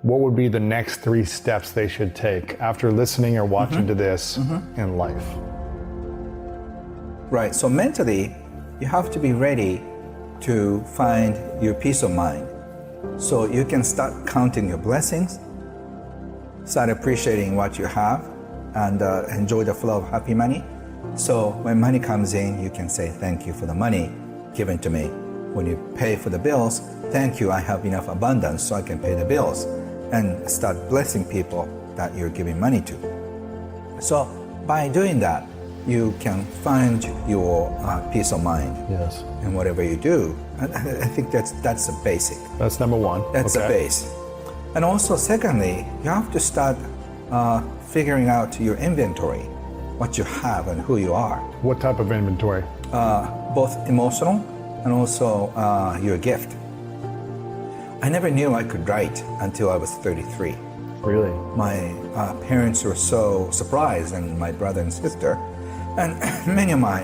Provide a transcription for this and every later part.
what would be the next 3 steps they should take after listening or watching to this in life? Right, so mentally, you have to be ready to find your peace of mind. So you can start counting your blessings, start appreciating what you have, and enjoy the flow of happy money. So when money comes in, you can say, thank you for the money given to me. When you pay for the bills, thank you, I have enough abundance so I can pay the bills. And start blessing people that you're giving money to. So by doing that, you can find your peace of mind. Yes. In whatever you do. I think that's a basic. That's number 1. That's a base. And also, secondly, you have to start figuring out your inventory, what you have and who you are. What type of inventory? Both emotional and also your gift. I never knew I could write until I was 33. Really? My parents were so surprised, and my brother and sister, and many of my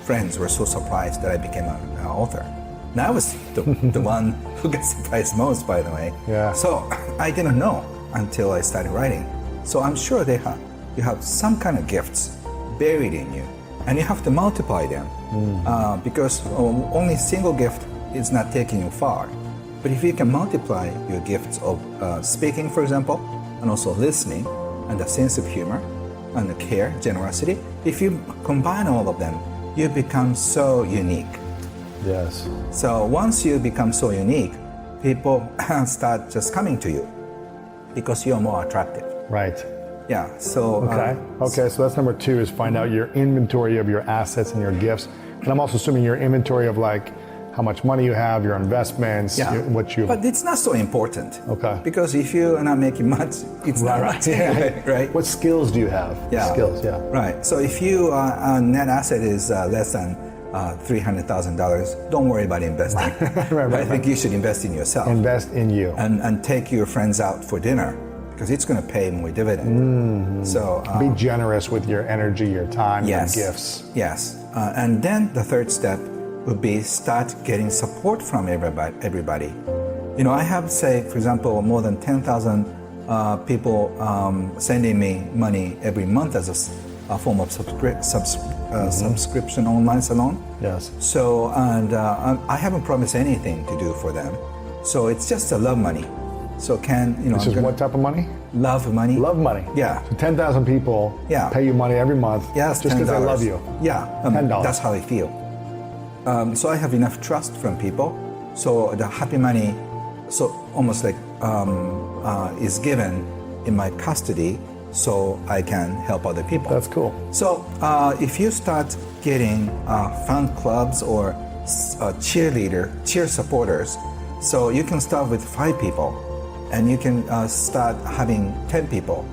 friends were so surprised that I became an author. And I was the one who got surprised most, by the way. Yeah. So I didn't know until I started writing. So I'm sure you have some kind of gifts buried in you, and you have to multiply them because only single gift is not taking you far. But if you can multiply your gifts of speaking, for example, and also listening, and a sense of humor, and the care, generosity, if you combine all of them, you become so unique. Yes. So once you become so unique, people start just coming to you because you're more attractive. Right. Yeah, so... Okay, so that's number 2, is find out your inventory of your assets and your gifts. And I'm also assuming your inventory of like how much money you have, your investments, what you... But it's not so important. Okay. Because if you are not making much, it's not right. Right? What skills do you have? Yeah. Skills, yeah. Right. So if your net asset is less than $300,000, don't worry about investing. I think you should invest in yourself. Invest in you. And take your friends out for dinner, because it's going to pay more dividend. So be generous with your energy, your time, your gifts. Yes. And then the third step would be start getting support from everybody. You know, I have, say, for example, more than 10,000 people sending me money every month as a form of subscription online salon. Yes. So, and I haven't promised anything to do for them. So it's just a love money. So This is what type of money? Love money. Love money. Yeah. So 10,000 people pay you money every month just because they love you. Yeah. $10. That's how I feel. So I have enough trust from people. So the happy money, so almost like is given in my custody, so I can help other people. That's cool. So if you start getting fan clubs or cheer supporters, so you can start with 5 people, and you can start having 10 people,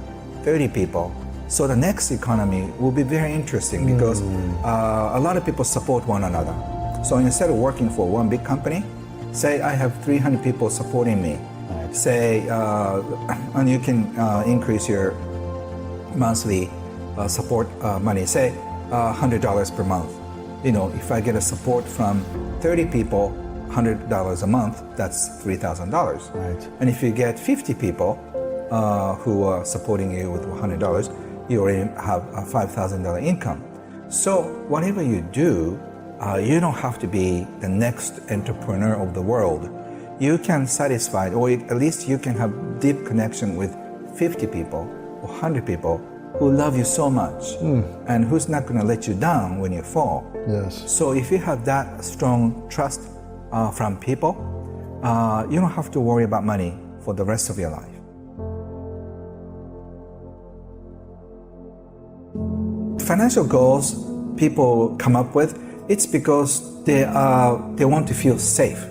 30 people. So the next economy will be very interesting because a lot of people support one another. So instead of working for one big company, say I have 300 people supporting me. Right. Say, and you can increase your monthly support money, say $100 per month. You know, if I get a support from 30 people, $100 a month, that's $3,000. Right. And if you get 50 people who are supporting you with $100, you already have a $5,000 income. So whatever you do, you don't have to be the next entrepreneur of the world. You can satisfy, or at least you can have deep connection with 50 people or 100 people who love you so much and who's not going to let you down when you fall. Yes. So if you have that strong trust from people, you don't have to worry about money for the rest of your life. Financial goals people come up with, it's because they want to feel safe.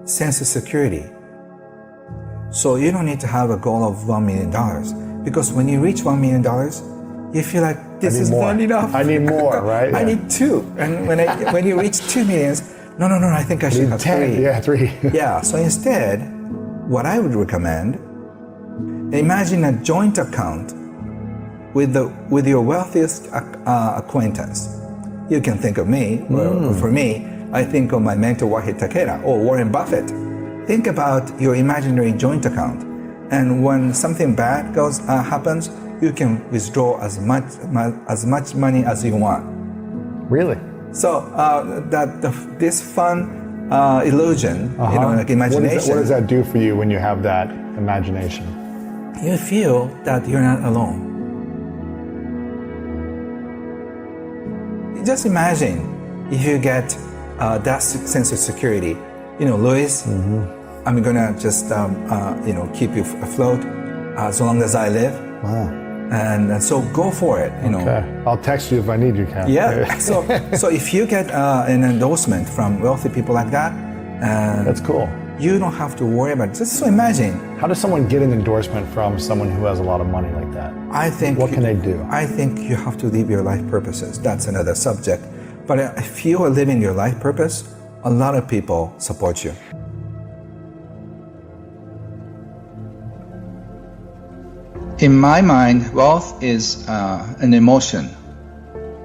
Sense of security. So you don't need to have a goal of $1 million, because when you reach $1 million, you feel like this is not enough. I need more, right? I need 2. And when you reach 2 millions, no, I think I should have 10. 3. Yeah, 3. Yeah, so instead, what I would recommend, imagine a joint account with your wealthiest acquaintance. You can think of me, or for me, I think of my mentor Wahid Takeda or Warren Buffett. think about your imaginary joint account, and when something bad happens, you can withdraw as much money as you want. Really? So this fun illusion, like imagination. What does that do for you when you have that imagination? You feel that you're not alone. Just imagine if you get that sense of security. Louis, I'm gonna just keep you afloat as long as I live. Wow. And so go for it. Okay. I'll text you if I need you, Ken. Yeah. So if you get an endorsement from wealthy people like that, that's cool. You don't have to worry about it. Just so imagine. How does someone get an endorsement from someone who has a lot of money like that? What can they do? I think you have to live your life purposes. That's another subject. But if you are living your life purpose, a lot of people support you. In my mind, wealth is an emotion.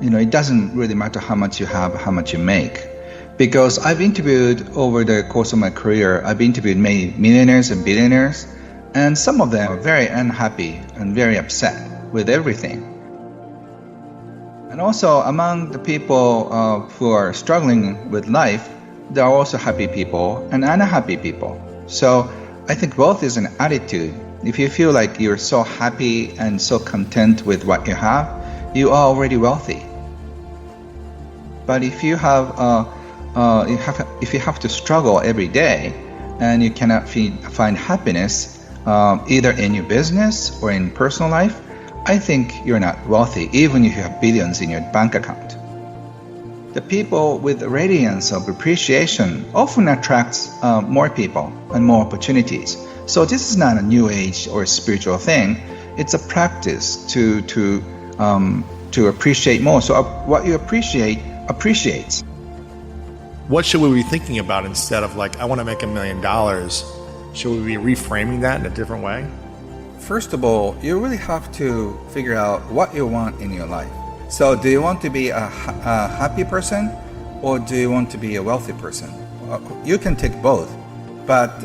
It doesn't really matter how much you have, how much you make. Because I've interviewed over the course of my career, I've interviewed many millionaires and billionaires, and some of them are very unhappy and very upset with everything. And also among the people who are struggling with life, there are also happy people and unhappy people. So I think wealth is an attitude. If you feel like you're so happy and so content with what you have, you are already wealthy. But if you have to struggle every day and you cannot find happiness either in your business or in personal life, I think you're not wealthy, even if you have billions in your bank account. The people with the radiance of appreciation often attracts more people and more opportunities. So this is not a new age or spiritual thing. It's a practice to appreciate more. So what you appreciate appreciates. What should we be thinking about instead of like, I want to make $1 million? Should we be reframing that in a different way? First of all, you really have to figure out what you want in your life. So do you want to be a happy person, or do you want to be a wealthy person? You can take both, but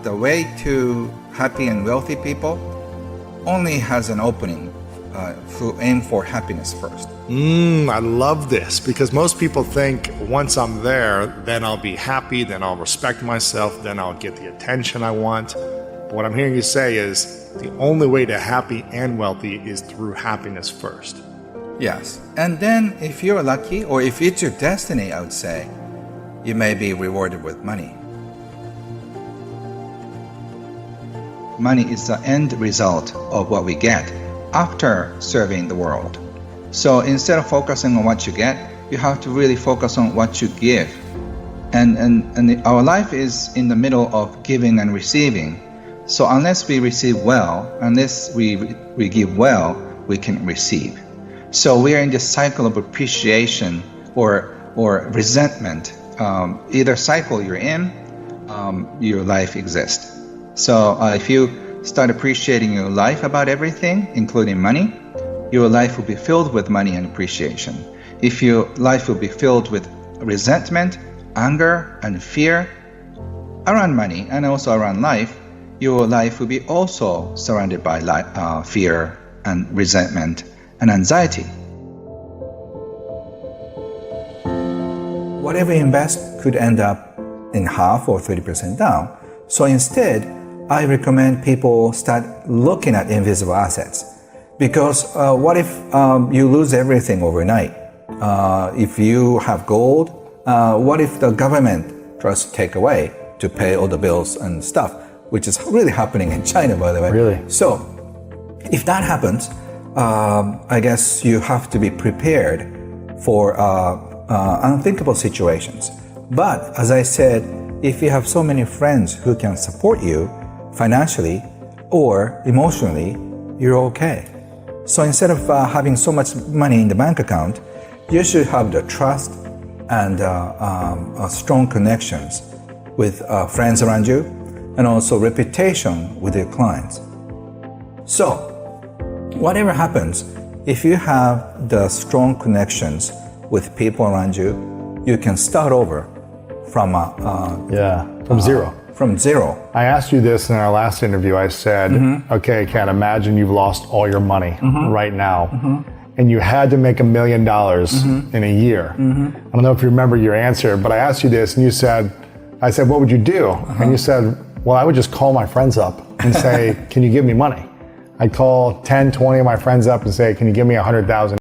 the way to happy and wealthy people only has an opening who aim for happiness first. I love this, because most people think once I'm there, then I'll be happy, then I'll respect myself, then I'll get the attention I want. But what I'm hearing you say is the only way to happy and wealthy is through happiness first. Yes, and then if you're lucky, or if it's your destiny, I would say, you may be rewarded with money. Money is the end result of what we get after serving the world. So instead of focusing on what you get, you have to really focus on what you give. And our life is in the middle of giving and receiving. So unless we receive well, unless we give well, we can receive. So we are in this cycle of appreciation or resentment. Either cycle you're in, your life exists. So if you start appreciating your life about everything, including money, your life will be filled with money and appreciation. If your life will be filled with resentment, anger, and fear around money and also around life, your life will be also surrounded by fear and resentment and anxiety. Whatever you invest could end up in half or 30% down. So instead, I recommend people start looking at invisible assets. Because what if you lose everything overnight? If you have gold, what if the government tries to take away to pay all the bills and stuff, which is really happening in China, by the way. Really? So if that happens, I guess you have to be prepared for unthinkable situations. But as I said, if you have so many friends who can support you financially or emotionally, you're okay. So instead of having so much money in the bank account, you should have the trust and strong connections with friends around you, and also reputation with your clients. So whatever happens, if you have the strong connections with people around you, you can start over from zero. from zero. I asked you this in our last interview. I said, okay, Ken, imagine you've lost all your money right now. And you had to make $1 million in a year. I don't know if you remember your answer, but I asked you this and you said, I said, what would you do? And you said, well, I would just call my friends up and say, can you give me money? I'd call 10, 20 of my friends up and say, can you give me 100,000?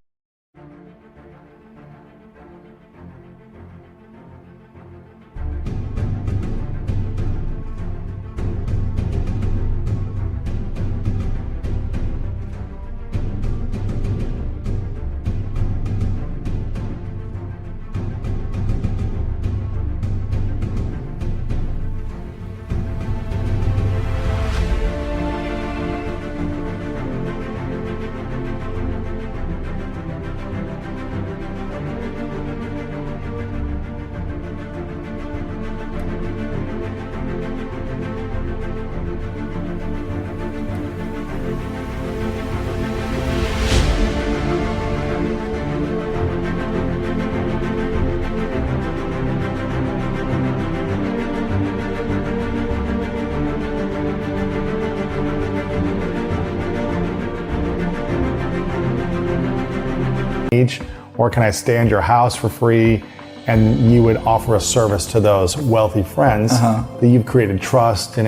Or can I stay in your house for free? And you would offer a service to those wealthy friends that you've created trust and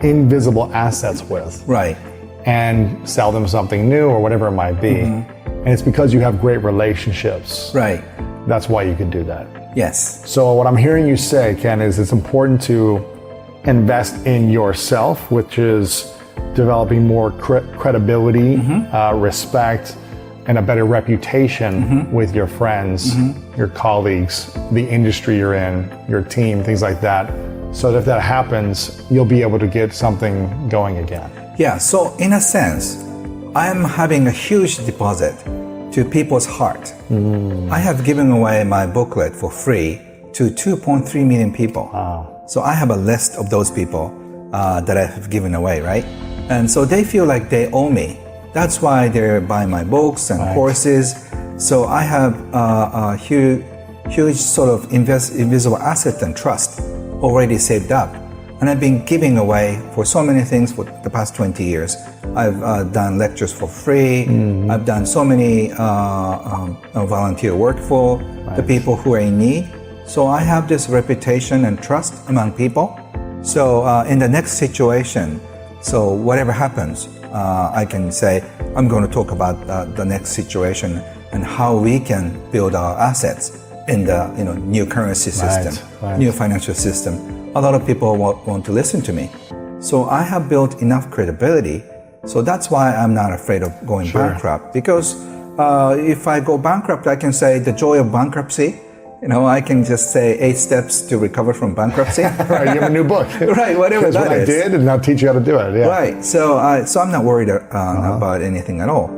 invisible assets with. Right. And sell them something new or whatever it might be. And it's because you have great relationships. Right. That's why you can do that. Yes. So what I'm hearing you say, Ken, is it's important to invest in yourself, which is developing more credibility, respect, and a better reputation with your friends, your colleagues, the industry you're in, your team, things like that. So that if that happens, you'll be able to get something going again. Yeah, so in a sense, I'm having a huge deposit to people's heart. I have given away my booklet for free to 2.3 million people. Wow. So I have a list of those people that I have given away, right? And so they feel like they owe me. That's why they're buying my books and courses. So I have a huge sort of invisible asset and trust already saved up. And I've been giving away for so many things for the past 20 years. I've done lectures for free. I've done so many volunteer work for the people who are in need. So I have this reputation and trust among people. So in the next situation, so whatever happens, I can say, I'm going to talk about the next situation and how we can build our assets in the new currency system, new financial system. A lot of people want to listen to me. So I have built enough credibility. So that's why I'm not afraid of going bankrupt. Because if I go bankrupt, I can say the joy of bankruptcy. I can just say 8 steps to recover from bankruptcy. Right, you have a new book. Right, whatever that is. That's what I did, and I'll teach you how to do it. Yeah. Right, so I'm not worried about anything at all.